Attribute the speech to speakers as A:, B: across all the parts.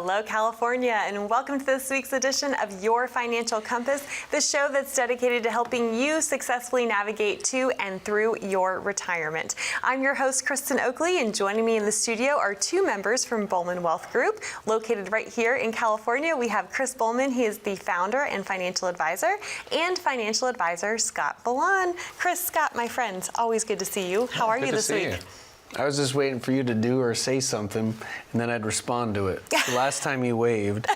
A: Hello, California, and welcome to this week's edition of Your Financial Compass, the show that's dedicated to helping you successfully navigate to and through your retirement. I'm your host, Kristen Oakley, and joining me in the studio are two members from Bulman Wealth Group, located right here in California. We have Chris Bulman. He is the founder and financial advisor, and financial advisor Scott Vlahon. Chris, Scott, my friends, always good to see you. How are you this week?
B: I was just waiting for you to do or say something, and then I'd respond to it. The last time he waved,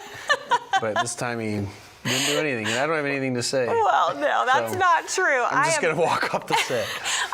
B: but this time he didn't do anything, and I don't have anything to say.
A: Well, no, that's not true.
B: I'm just going to walk up the set.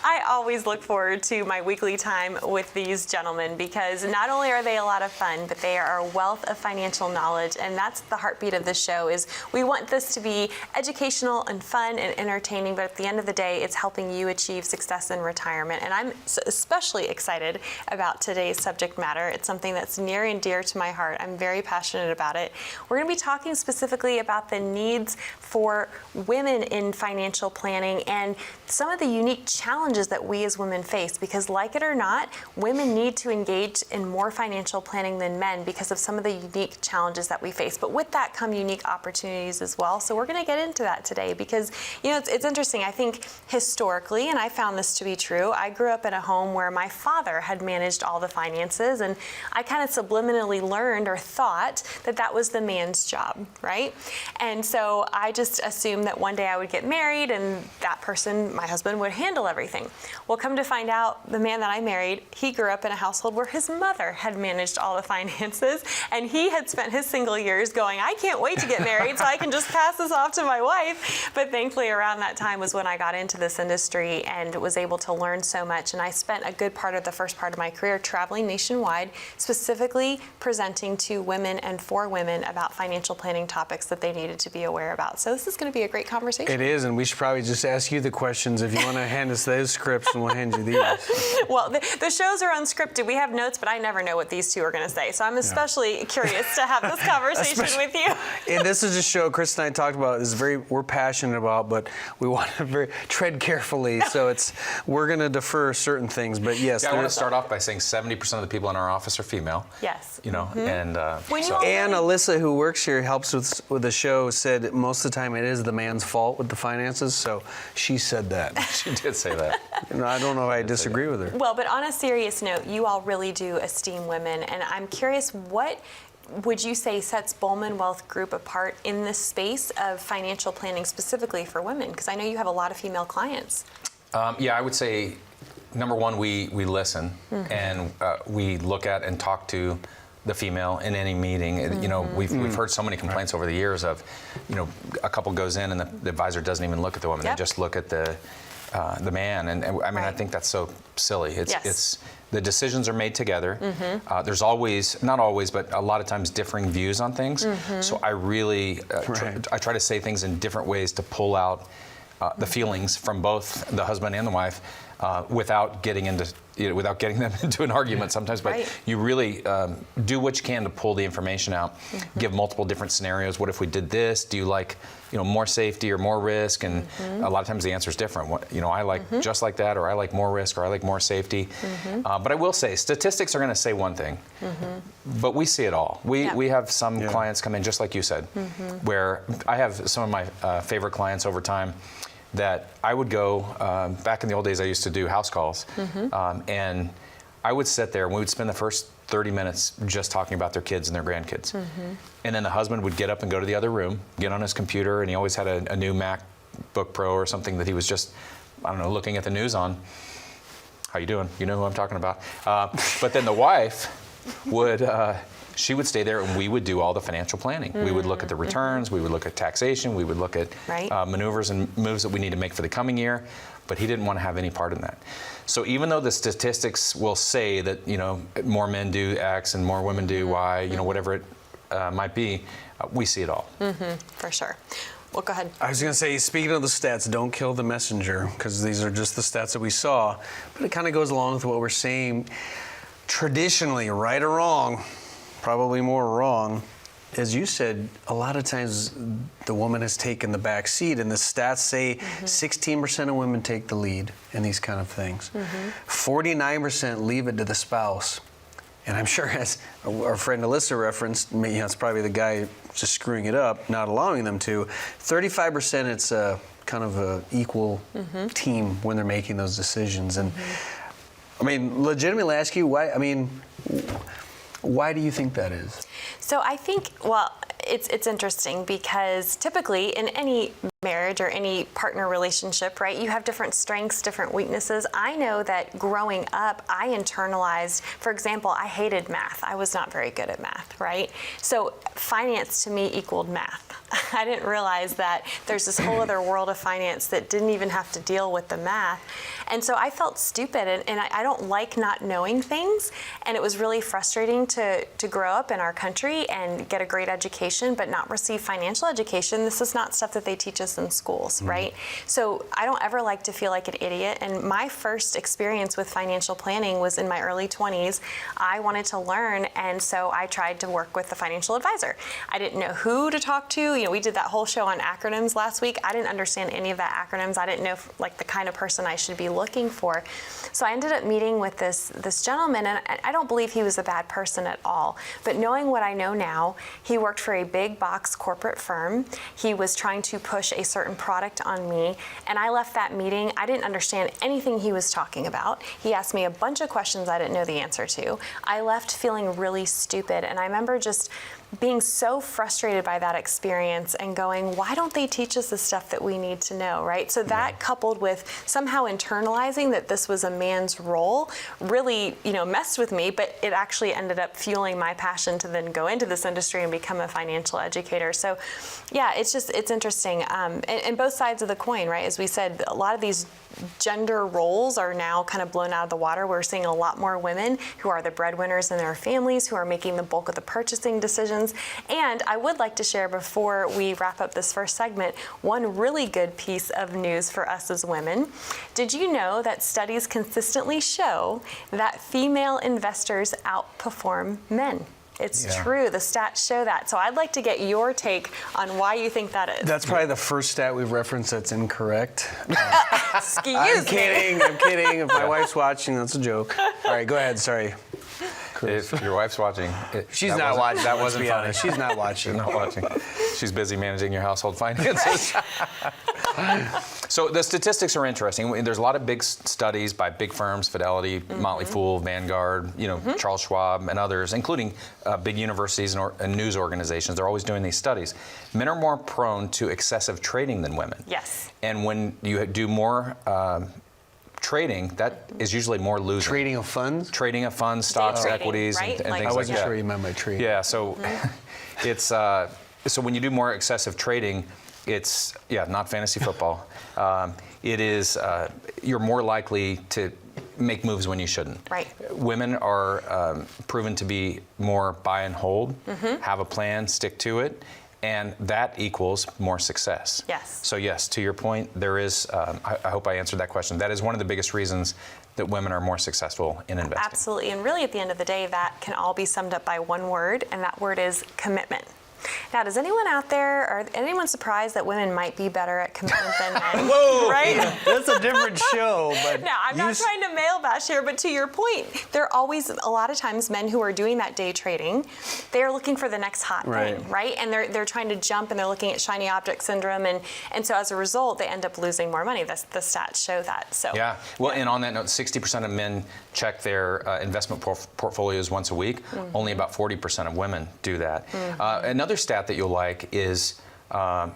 A: I always look forward to my weekly time with these gentlemen because not only are they a lot of fun, but they are a wealth of financial knowledge, and that's the heartbeat of this show. Is we want this to be educational and fun and entertaining, but at the end of the day, it's helping you achieve success in retirement. And I'm especially excited about today's subject matter. It's something that's near and dear to my heart. I'm very passionate about it. We're going to be talking specifically about the needs for women in financial planning and some of the unique challenges that we as women face, because like it or not, women need to engage in more financial planning than men because of some of the unique challenges that we face. But with that come unique opportunities as well. So we're going to get into that today because, you know, it's interesting. I think historically, and I found this to be true, I grew up in a home where my father had managed all the finances, and I kind of subliminally learned or thought that that was the man's job, right? And so I just assumed that one day I would get married and that person, my husband, would handle everything. Well, come to find out, the man that I married, he grew up in a household where his mother had managed all the finances, and he had spent his single years going, I can't wait to get married so I can just pass this off to my wife. But thankfully around that time was when I got into this industry and was able to learn so much. And I spent a good part of the first part of my career traveling nationwide, specifically presenting to women and for women about financial planning topics that they needed to be aware about. So this is going to be a great conversation.
B: It is, and we should probably just ask you the questions if you want to hand us those scripts, and we'll hand you these.
A: Well, the shows are unscripted. We have notes, but I never know what these two are going to say. So I'm especially curious to have this conversation with you.
B: And this is a show Chris and I talked about. We're passionate about, but we want to tread carefully. So we're going to defer certain things. But yes,
C: I want to start off by saying 70% of the people in our office are female.
A: Yes.
C: You know, and
B: and Alyssa, who works here, helps with the show, said most of the time it is the man's fault with the finances. So she said that.
C: She did say that.
B: I don't know if I disagree with her.
A: Well, but on a serious note, you all really do esteem women, and I'm curious, what would you say sets Bulman Wealth Group apart in this space of financial planning specifically for women? Because I know you have a lot of female clients.
C: Yeah, I would say, number one, we listen, and we look at and talk to the female in any meeting. You know, we've heard so many complaints over the years of, you know, a couple goes in and the advisor doesn't even look at the woman; they just look at the man. And I mean, I think that's so silly. It's the decisions are made together. There's always, not always, but a lot of times differing views on things. So I really I try to say things in different ways to pull out the feelings from both the husband and the wife without getting them into an argument sometimes. But you really do what you can to pull the information out, give multiple different scenarios. What if we did this? Do you like, you know, more safety or more risk? And a lot of times the answer is different. You know, I like just like that, or I like more risk, or I like more safety. But I will say, statistics are going to say one thing, but we see it all. We have some clients come in, just like you said, where I have some of my favorite clients over time that I would go, back in the old days I used to do house calls, and I would sit there and we would spend the first 30 minutes just talking about their kids and their grandkids. And then the husband would get up and go to the other room, get on his computer, and he always had a new MacBook Pro or something that he was just, I don't know, looking at the news on. How you doing? You know who I'm talking about. But then the wife would, she would stay there and we would do all the financial planning. We would look at the returns, we would look at taxation, we would look at maneuvers and moves that we need to make for the coming year, but he didn't want to have any part in that. So even though the statistics will say that, you know, more men do X and more women do Y, you know, whatever it might be, we see it all.
A: For sure. Well, go ahead.
B: I was going to say, speaking of the stats, don't kill the messenger, because these are just the stats that we saw, but it kind of goes along with what we're saying. Traditionally, right or wrong, probably more wrong, as you said, a lot of times the woman has taken the back seat, and the stats say 16% of women take the lead in these kind of things. 49% leave it to the spouse. And I'm sure, as our friend Alyssa referenced, it's probably the guy just screwing it up, not allowing them to. 35%, it's a kind of a equal team when they're making those decisions. And I mean, legitimately ask you why. I mean, why do you think that is?
A: So I think, well, it's interesting because typically in any marriage or any partner relationship, right, you have different strengths, different weaknesses. I know that growing up, I internalized, for example, I hated math. I was not very good at math, right? So finance to me equaled math. I didn't realize that there's this whole other world of finance that didn't even have to deal with the math. And so I felt stupid, and I don't like not knowing things. And it was really frustrating to grow up in our country and get a great education, but not receive financial education. This is not stuff that they teach us in schools, right? So I don't ever like to feel like an idiot. And my first experience with financial planning was in my early 20s. I wanted to learn, and so I tried to work with a financial advisor. I didn't know who to talk to. We did that whole show on acronyms last week. I didn't understand any of that acronyms. I didn't know like the kind of person I should be looking for. So I ended up meeting with this gentleman, and I don't believe he was a bad person at all. But knowing what I know now, he worked for a big box corporate firm. He was trying to push a certain product on me, and I left that meeting. I didn't understand anything he was talking about. He asked me a bunch of questions I didn't know the answer to. I left feeling really stupid, and I remember just being so frustrated by that experience and going, why don't they teach us the stuff that we need to know, right? So that coupled with somehow internalizing that this was a man's role really, messed with me, but it actually ended up fueling my passion to then go into this industry and become a financial educator. So yeah, it's interesting. And both sides of the coin, right? As we said, a lot of these gender roles are now kind of blown out of the water. We're seeing a lot more women who are the breadwinners in their families, who are making the bulk of the purchasing decisions. And I would like to share, before we wrap up this first segment, one really good piece of news for us as women. Did you know that studies consistently show that female investors outperform men? It's true. The stats show that. So I'd like to get your take on why you think that is.
B: That's probably the first stat we've referenced that's incorrect.
A: Excuse me.
B: I'm kidding. If my wife's watching, that's a joke. All right, go ahead. Sorry.
C: If your wife's watching,
B: she's not watching.
C: That wasn't funny.
B: Honest. She's not watching.
C: Not watching. She's busy managing your household finances. So the statistics are interesting. There's a lot of big studies by big firms, Fidelity, Motley Fool, Vanguard, Charles Schwab, and others, including big universities and news organizations. They're always doing these studies. Men are more prone to excessive trading than women.
A: Yes.
C: And when you do more trading, that is usually more losing.
B: Trading of funds?
C: Trading of funds, stocks,
A: trading,
C: equities,
A: right?
C: and things like that.
B: I wasn't sure you meant by trading.
C: Yeah, so it's so when you do more excessive trading, it's not fantasy football. It is you're more likely to make moves when you shouldn't.
A: Right.
C: Women are proven to be more buy and hold, have a plan, stick to it. And that equals more success.
A: Yes.
C: So yes, to your point, there is, I hope I answered that question. That is one of the biggest reasons that women are more successful in investing.
A: Absolutely. And really, at the end of the day, that can all be summed up by one word, and that word is commitment. Now, does anyone out there, or anyone surprised that women might be better at commitment than men?
B: Whoa!
A: Right?
B: That's a different show. But
A: No, I'm not trying to male bash here, but to your point, there are always, a lot of times, men who are doing that day trading, they're looking for the next hot thing, right? And they're trying to jump, and they're looking at shiny object syndrome, and so as a result, they end up losing more money. The stats show that. So
C: yeah. Well, and on that note, 60% of men check their investment portfolios once a week. Only about 40% of women do that. Another stat that you'll like is, again,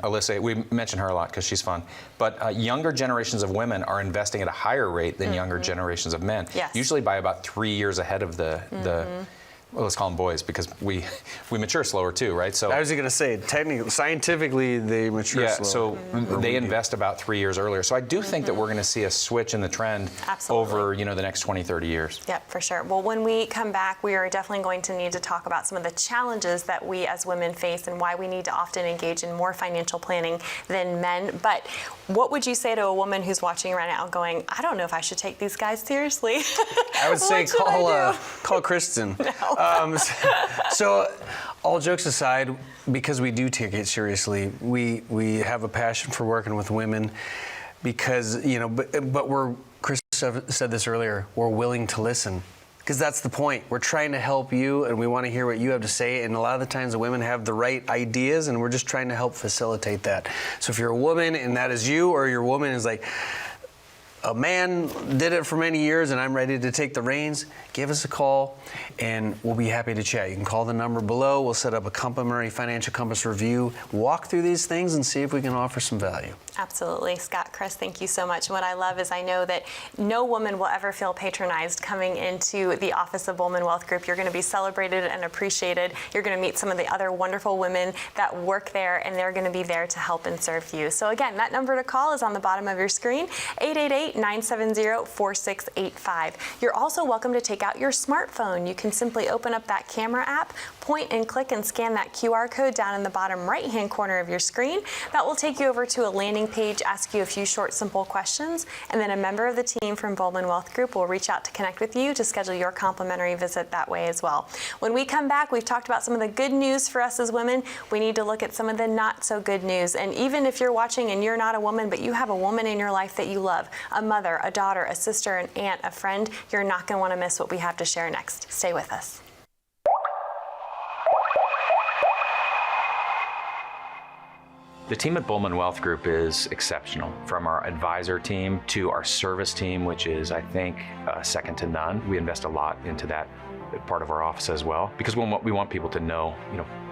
C: Alyssa, we mention her a lot because she's fun, but younger generations of women are investing at a higher rate than younger generations of men.
A: Yes.
C: Usually by about 3 years ahead of the well, let's call them boys because we mature slower too, right? So
B: I was going to say, technically, scientifically, they mature slower.
C: so they invest about 3 years earlier. So I do think that we're going to see a switch in the trend over, the next 20, 30 years.
A: Yep, for sure. Well, when we come back, we are definitely going to need to talk about some of the challenges that we as women face and why we need to often engage in more financial planning than men. But what would you say to a woman who's watching right now going, I don't know if I should take these guys seriously?
B: I would say call Kristen.
A: No.
B: So all jokes aside, because we do take it seriously, we have a passion for working with women because, but Chris said this earlier, we're willing to listen. because that's the point. We're trying to help you, and we want to hear what you have to say. And a lot of the times the women have the right ideas, and we're just trying to help facilitate that. So if you're a woman and that is you, or your woman is like, a man did it for many years and I'm ready to take the reins, give us a call and we'll be happy to chat. You can call the number below. We'll set up a complimentary financial compass review, walk through these things and see if we can offer some value.
A: Absolutely. Scott, Chris, thank you so much. And what I love is I know that no woman will ever feel patronized coming into the office of Bulman Wealth Group. You're going to be celebrated and appreciated. You're going to meet some of the other wonderful women that work there, and they're going to be there to help and serve you. So again, that number to call is on the bottom of your screen, 888-970-4685. You're also welcome to take out your smartphone. You can simply open up that camera app, point and click and scan that QR code down in the bottom right-hand corner of your screen. That will take you over to a landing page, ask you a few short, simple questions, and then a member of the team from Bulman Wealth Group will reach out to connect with you to schedule your complimentary visit that way as well. When we come back, we've talked about some of the good news for us as women. We need to look at some of the not so good news. And even if you're watching and you're not a woman, but you have a woman in your life that you love, a mother, a daughter, a sister, an aunt, a friend, you're not going to want to miss what we have to share next. Stay with us.
C: The team at Bulman Wealth Group is exceptional. From our advisor team to our service team, which is, I think, second to none. We invest a lot into that part of our office as well, because we want people to know,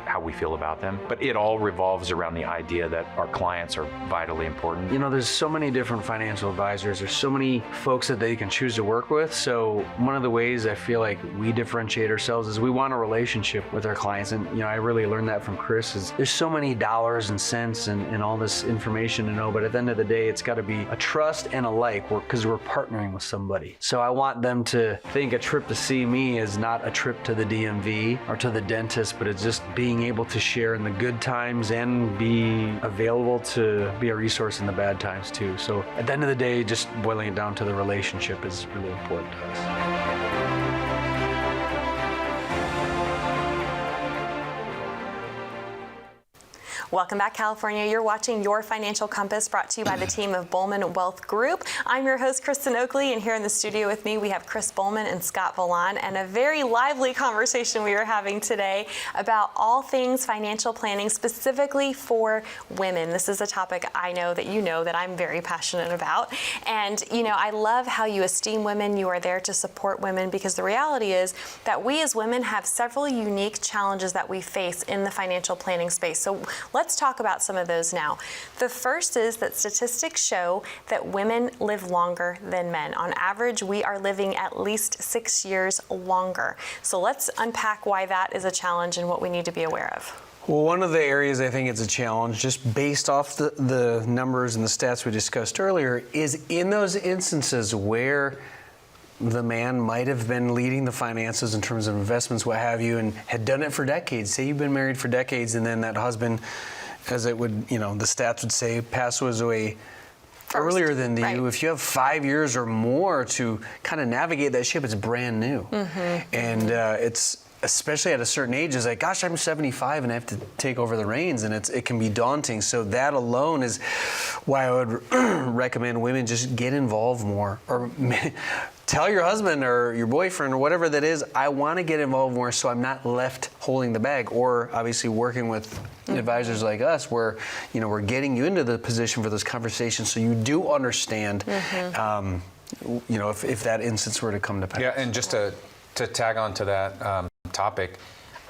C: how we feel about them. But it all revolves around the idea that our clients are vitally important.
B: There's so many different financial advisors. There's so many folks that they can choose to work with. So one of the ways I feel like we differentiate ourselves is we want a relationship with our clients. And, I really learned that from Chris is there's so many dollars and cents and all this information to know. But at the end of the day, it's got to be a trust and a like because we're partnering with somebody. So I want them to think a trip to see me is not a trip to the DMV or to the dentist, but it's just being able to share in the good times and be available to be a resource in the bad times too. So at the end of the day, just boiling it down to the relationship is really important to us.
A: Welcome back, California. You're watching Your Financial Compass, brought to you by the team of Bulman Wealth Group. I'm your host, Kristen Oakley, and here in the studio with me, we have Chris Bulman and Scott Vlahon, and a very lively conversation we are having today about all things financial planning, specifically for women. This is a topic I know that I'm very passionate about. And, I love how you esteem women. You are there to support women, because the reality is that we as women have several unique challenges that we face in the financial planning space. So let's talk about some of those now. The first is that statistics show that women live longer than men. On average, we are living at least 6 years longer. So let's unpack why that is a challenge and what we need to be aware of.
B: Well, one of the areas I think it's a challenge, just based off the numbers and the stats we discussed earlier, is in those instances where the man might have been leading the finances in terms of investments, what have you, and had done it for decades. Say you've been married for decades, and then that husband, as it would, the stats would say, passes away earlier than you. Right. If you have 5 years or more to kind of navigate that ship, it's brand new. Mm-hmm. And it's, especially at a certain age, is like, gosh, I'm 75 and I have to take over the reins, and it can be daunting. So that alone is why I would recommend women just get involved more, or tell your husband or your boyfriend or whatever that is, I want to get involved more so I'm not left holding the bag. Or obviously working with advisors like us, where we're getting you into the position for those conversations so you do understand, if that instance were to come to pass.
C: Yeah, and just to tag on to that topic,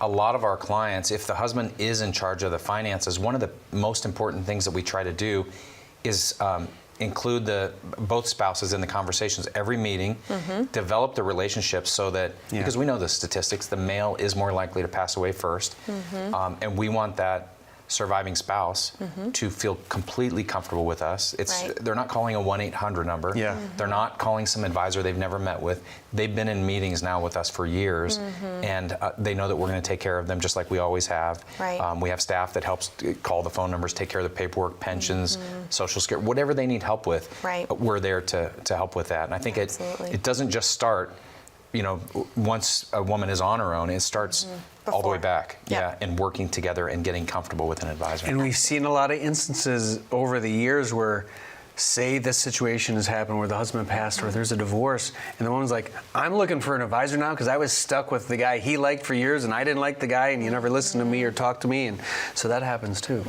C: a lot of our clients, if the husband is in charge of the finances, one of the most important things that we try to do is include both spouses in the conversations every meeting, develop the relationship so that, because we know the statistics, the male is more likely to pass away first, and we want that surviving spouse to feel completely comfortable with us. They're not calling a 1-800 number. They're not calling some advisor they've never met with. They've been in meetings now with us for years, and they know that we're going to take care of them just like we always have. We have staff that helps call the phone numbers, take care of the paperwork, pensions, social security, whatever they need help with. We're there to help with that. And I think it doesn't just start, once a woman is on her own. It starts all the way back, and working together and getting comfortable with an advisor.
B: And we've seen a lot of instances over the years where say this situation has happened where the husband passed or there's a divorce, and the woman's like, I'm looking for an advisor now because I was stuck with the guy he liked for years and I didn't like the guy and you never listened to me or talked to me, and so that happens too.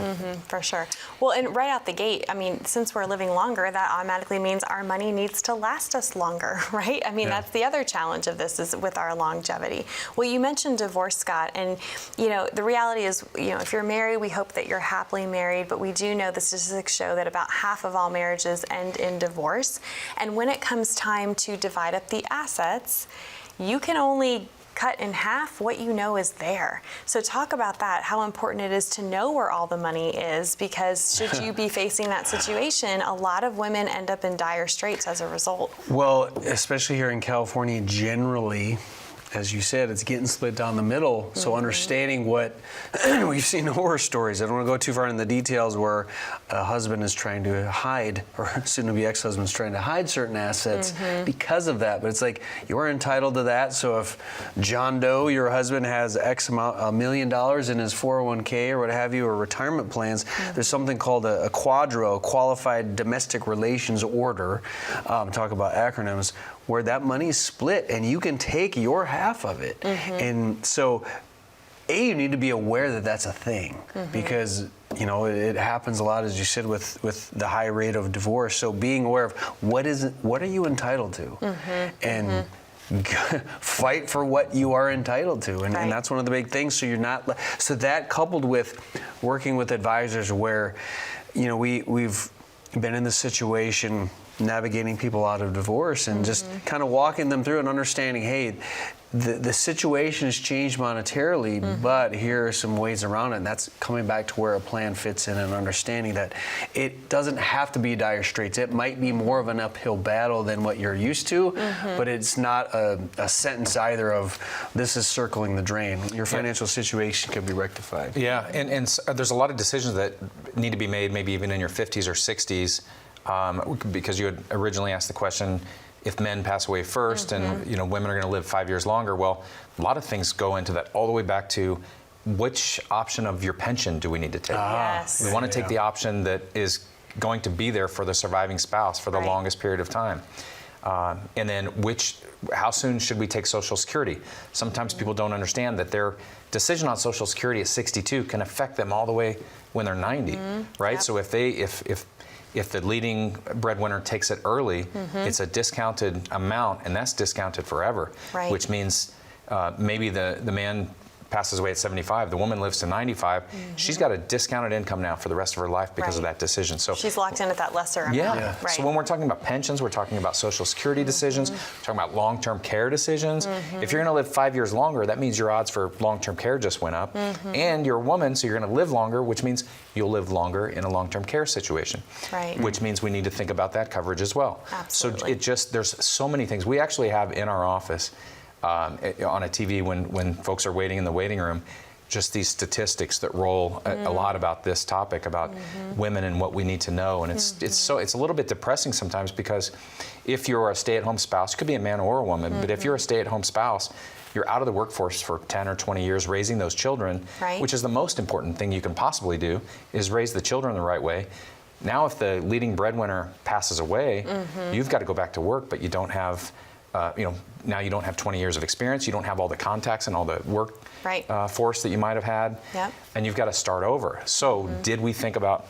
A: For sure. Well, and right out the gate, I mean, since we're living longer, that automatically means our money needs to last us longer, right? I mean, that's the other challenge of this is with our longevity. Well, you mentioned divorce, Scott, and the reality is, if you're married, we hope that you're happily married, but we do know the statistics show that about half of all marriages end in divorce. And when it comes time to divide up the assets, you can only cut in half what you know is there. So talk about that, how important it is to know where all the money is, because should you be facing that situation, a lot of women end up in dire straits as a result.
B: Well, especially here in California, generally, as you said, it's getting split down the middle. So understanding what we've seen horror stories. I don't want to go too far in the details where a husband is trying to hide, or soon-to-be ex-husband is trying to hide certain assets because of that. But it's like, you're entitled to that. So if John Doe, your husband, has X amount, $1 million in his 401k or what have you, or retirement plans, there's something called a QDRO, a Qualified Domestic Relations Order. Talk about acronyms, where that money is split and you can take your half of it. And so, you need to be aware that that's a thing, because it happens a lot, as you said, with the high rate of divorce. So being aware of what are you entitled to, and fight for what you are entitled to, and that's one of the big things. So you're not. So that, coupled with working with advisors, where we've been in this situation, navigating people out of divorce, and just kind of walking them through and understanding, hey, the situation has changed monetarily, but here are some ways around it. And that's coming back to where a plan fits in, and understanding that it doesn't have to be dire straits. It might be more of an uphill battle than what you're used to, but it's not a sentence either of this is circling the drain. Your financial situation could be rectified.
C: Yeah, and there's a lot of decisions that need to be made, maybe even in your 50s or 60s, because you had originally asked the question, if men pass away first and women are going to live 5 years longer, well, a lot of things go into that, all the way back to which option of your pension do we need to take?
A: Yes.
C: We want to take the option that is going to be there for the surviving spouse for the longest period of time. And then how soon should we take Social Security? Sometimes people don't understand that their decision on Social Security at 62 can affect them all the way when they're 90, right? Yep. So if the leading breadwinner takes it early, it's a discounted amount, and that's discounted forever, which means maybe the man passes away at 75, the woman lives to 95, she's got a discounted income now for the rest of her life because of that decision. So
A: she's locked in at that lesser amount.
C: Yeah. Right. So when we're talking about pensions, we're talking about Social Security decisions, we're talking about long-term care decisions. If you're going to live 5 years longer, that means your odds for long-term care just went up. And you're a woman, so you're going to live longer, which means you'll live longer in a long-term care situation. Right. Which means we need to think about that coverage as well. Absolutely. So there's so many things. We actually have in our office, on a TV when folks are waiting in the waiting room, just these statistics that roll a lot about this topic, about women and what we need to know. And it's a little bit depressing sometimes, because if you're a stay-at-home spouse, it could be a man or a woman, but if you're a stay-at-home spouse, you're out of the workforce for 10 or 20 years raising those children, which is the most important thing you can possibly do, is raise the children the right way. Now if the leading breadwinner passes away, you've got to go back to work, but you don't have now you don't have 20 years of experience, you don't have all the contacts and all the work force that you might have had, and you've got to start over. So did we think about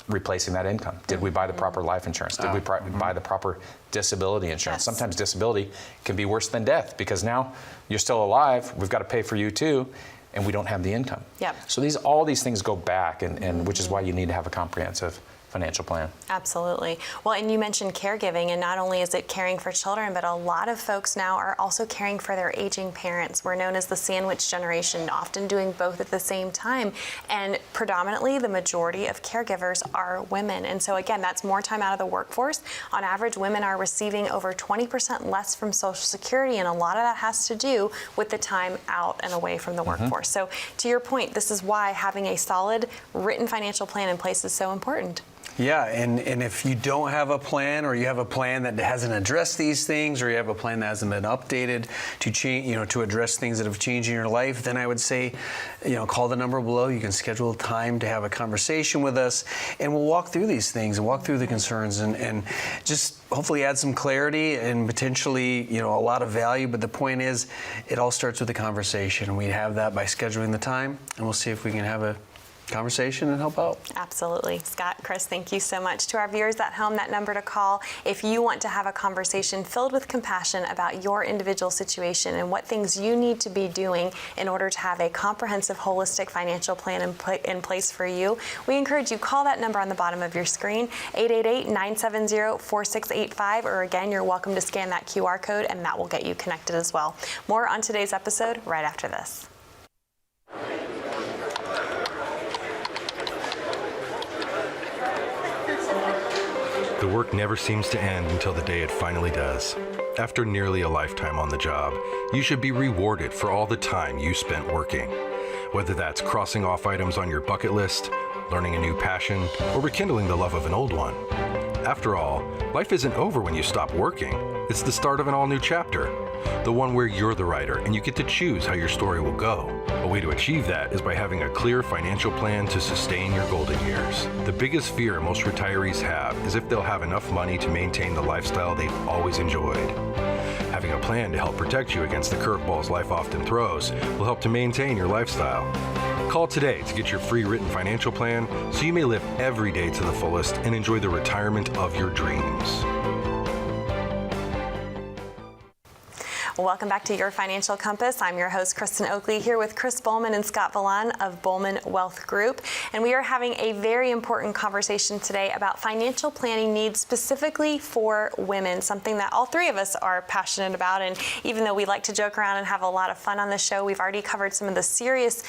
C: replacing that income? Did we buy the proper life insurance? Did we buy the proper disability insurance? Sometimes disability can be worse than death, because now you're still alive, we've got to pay for you too, and we don't have the income. So all these things go back, and which is why you need to have a comprehensive financial plan. Absolutely. Well, and you mentioned caregiving, and not only is it caring for children, but a lot of folks now are also caring for their aging parents. We're known as the sandwich generation, often doing both at the same time. And predominantly, the majority of caregivers are women. And so again, that's more time out of the workforce. On average, women are receiving over 20% less from Social Security, and a lot of that has to do with the time out and away from the workforce. So to your point, this is why having a solid written financial plan in place is so important.
B: Yeah, and if you don't have a plan, or you have a plan that hasn't addressed these things, or you have a plan that hasn't been updated to change, to address things that have changed in your life, then I would say, call the number below. You can schedule a time to have a conversation with us, and we'll walk through these things and walk through the concerns and just hopefully add some clarity and potentially, a lot of value. But the point is, it all starts with a conversation, and we have that by scheduling the time, and we'll see if we can have a conversation and help out.
A: Absolutely. Scott, Chris, thank you so much. To our viewers at home, that number to call if you want to have a conversation filled with compassion about your individual situation and what things you need to be doing in order to have a comprehensive, holistic financial plan in place for you. We encourage you, call that number on the bottom of your screen, 888-970-4685, or again, you're welcome to scan that QR code and that will get you connected as well. More on today's episode right after this.
D: The work never seems to end until the day it finally does. After nearly a lifetime on the job, you should be rewarded for all the time you spent working. Whether that's crossing off items on your bucket list, learning a new passion, or rekindling the love of an old one. After all, life isn't over when you stop working. It's the start of an all-new chapter. The one where you're the writer and you get to choose how your story will go. A way to achieve that is by having a clear financial plan to sustain your golden years. The biggest fear most retirees have is if they'll have enough money to maintain the lifestyle they've always enjoyed. Having a plan to help protect you against the curveballs life often throws will help to maintain your lifestyle. Call today to get your free written financial plan so you may live every day to the fullest and enjoy the retirement of your dreams.
A: Welcome back to Your Financial Compass. I'm your host, Kristen Oakley, here with Chris Bulman and Scott Vlahon of Bulman Wealth Group. And we are having a very important conversation today about financial planning needs specifically for women, something that all three of us are passionate about. And even though we like to joke around and have a lot of fun on the show, we've already covered some of the serious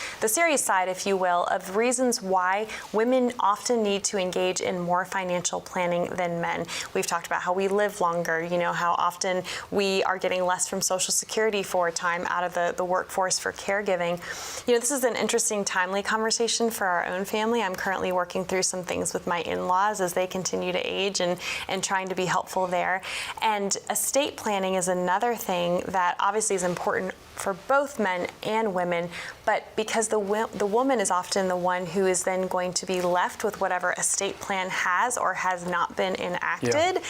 A: side, if you will, of reasons why women often need to engage in more financial planning than men. We've talked about how we live longer, how often we are getting less from Social Security for time out of the workforce for caregiving. This is an interesting, timely conversation for our own family. I'm currently working through some things with my in-laws as they continue to age and trying to be helpful there. And estate planning is another thing that obviously is important for both men and women, but because the woman is often the one who is then going to be left with whatever estate plan has or has not been enacted,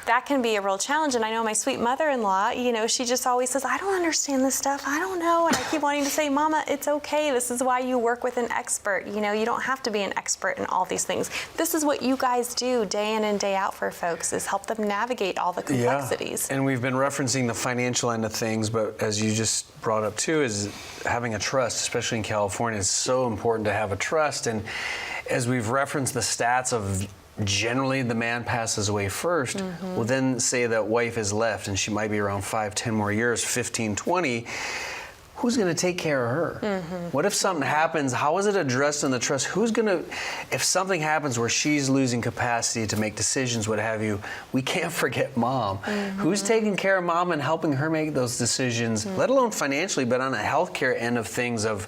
A: that can be a real challenge. And I know my sweet mother-in-law, she just always says, I don't understand this stuff, I don't know. And I keep wanting to say, Mama, it's okay. This is why you work with an expert. You don't have to be an expert in all these things. This is what you guys do day in and day out for folks, is help them navigate all the complexities.
B: Yeah. And we've been referencing the financial end of things, but as you just brought up too, is having a trust, especially in California. It's so important to have a trust. And as we've referenced the stats of generally the man passes away first, we'll then say that wife is left and she might be around 5-10 more years, 15, 20. Who's going to take care of her? What if something happens? How is it addressed in the trust? If something happens where she's losing capacity to make decisions, what have you, we can't forget mom. Who's taking care of mom and helping her make those decisions, let alone financially, but on a healthcare end of things of,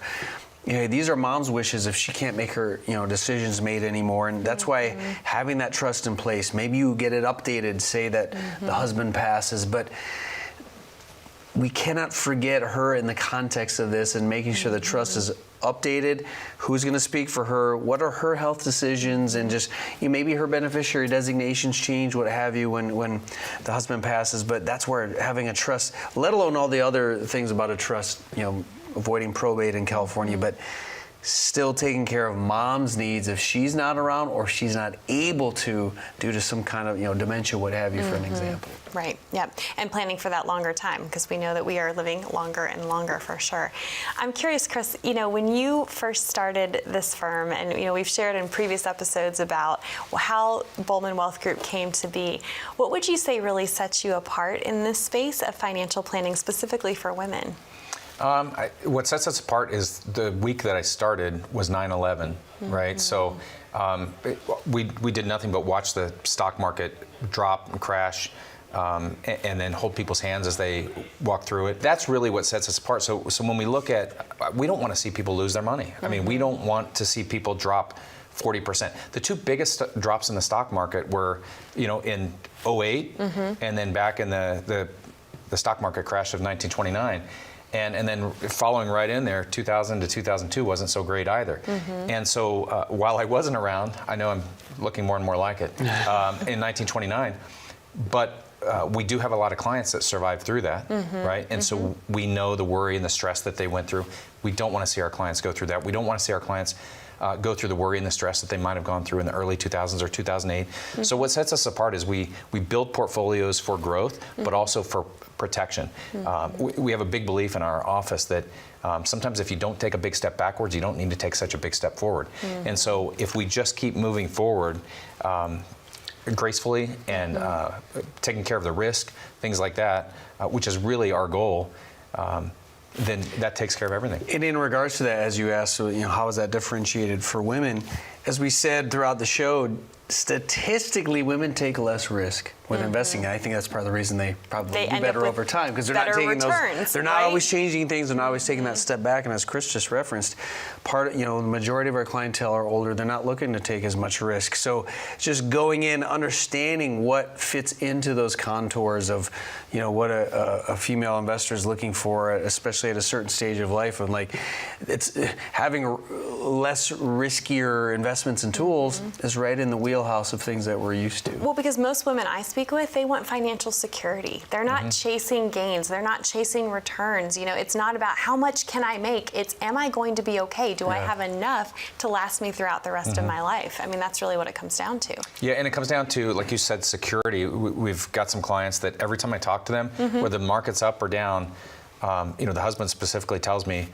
B: these are mom's wishes if she can't make her, decisions made anymore. And that's why having that trust in place, maybe you get it updated, say that the husband passes, but we cannot forget her in the context of this and making sure the trust is updated. Who's going to speak for her? What are her health decisions? And just maybe her beneficiary designations change, what have you, when the husband passes. But that's where having a trust, let alone all the other things about a trust, avoiding probate in California, but still taking care of mom's needs if she's not around or she's not able to due to some kind of dementia, what have you, for an example.
A: Right. Yep. And planning for that longer time, because we know that we are living longer and longer for sure. I'm curious, Chris, when you first started this firm, and we've shared in previous episodes about how Bulman Wealth Group came to be, what would you say really sets you apart in this space of financial planning specifically for women?
C: What sets us apart is the week that I started was 9/11, right? So we did nothing but watch the stock market drop and crash, and then hold people's hands as they walk through it. That's really what sets us apart. So when we look at, we don't want to see people lose their money. I mean, we don't want to see people drop 40%. The two biggest drops in the stock market were, in 08 and then back in the stock market crash of 1929. And then following right in there, 2000 to 2002 wasn't so great either. And so while I wasn't around, I know I'm looking more and more like it, in 1929, but we do have a lot of clients that survived through that, right? And so we know the worry and the stress that they went through. We don't want to see our clients go through that. We don't want to see our clients go through the worry and the stress that they might have gone through in the early 2000s or 2008. So what sets us apart is we build portfolios for growth, but also for protection. We have a big belief in our office that sometimes if you don't take a big step backwards, you don't need to take such a big step forward. And so if we just keep moving forward gracefully and taking care of the risk, things like that, which is really our goal, then that takes care of everything.
B: And in regards to that, as you asked, how is that differentiated for women? As we said throughout the show, statistically, women take less risk with investing. And I think that's part of the reason they probably do better over time, because they're not taking
A: returns,
B: they're not always changing things. They're not always taking that step back. And as Chris just referenced, the majority of our clientele are older. They're not looking to take as much risk. So just going in, understanding what fits into those contours of, what a female investor is looking for, especially at a certain stage of life, and it's having less riskier investments and tools is right in the wheelhouse of things that we're used to.
A: Well, because most women I speak with, they want financial security. They're not chasing gains. They're not chasing returns. It's not about how much can I make. It's, am I going to be okay? Do I have enough to last me throughout the rest of my life? I mean, that's really what it comes down to.
C: Yeah, and it comes down to, like you said, security. We've got some clients that every time I talk to them, whether the market's up or down, the husband specifically tells me,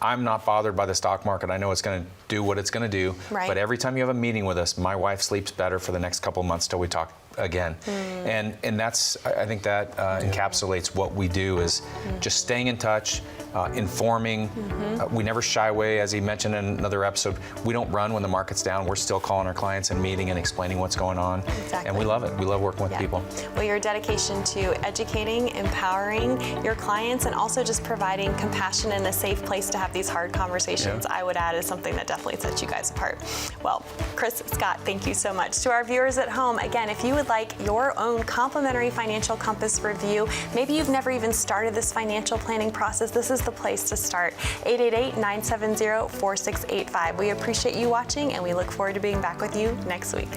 C: I'm not bothered by the stock market. I know it's going to do what it's going to do.
A: Right.
C: But every time you have a meeting with us, my wife sleeps better for the next couple of months till we talk again. And that's, I think that encapsulates what we do is just staying in touch, informing. We never shy away, as he mentioned in another episode. We don't run when the market's down. We're still calling our clients and meeting and explaining what's going on.
A: Exactly.
C: And we love it. We love working with people.
A: Well, your dedication to educating, empowering your clients, and also just providing compassion and a safe place to have these hard conversations, I would add, is something that definitely sets you guys apart. Well, Chris, Scott, thank you so much. To our viewers at home, again, if you would like your own complimentary financial compass review, maybe you've never even started this financial planning process, this is the place to start. 888-970-4685. We appreciate you watching, and we look forward to being back with you next week.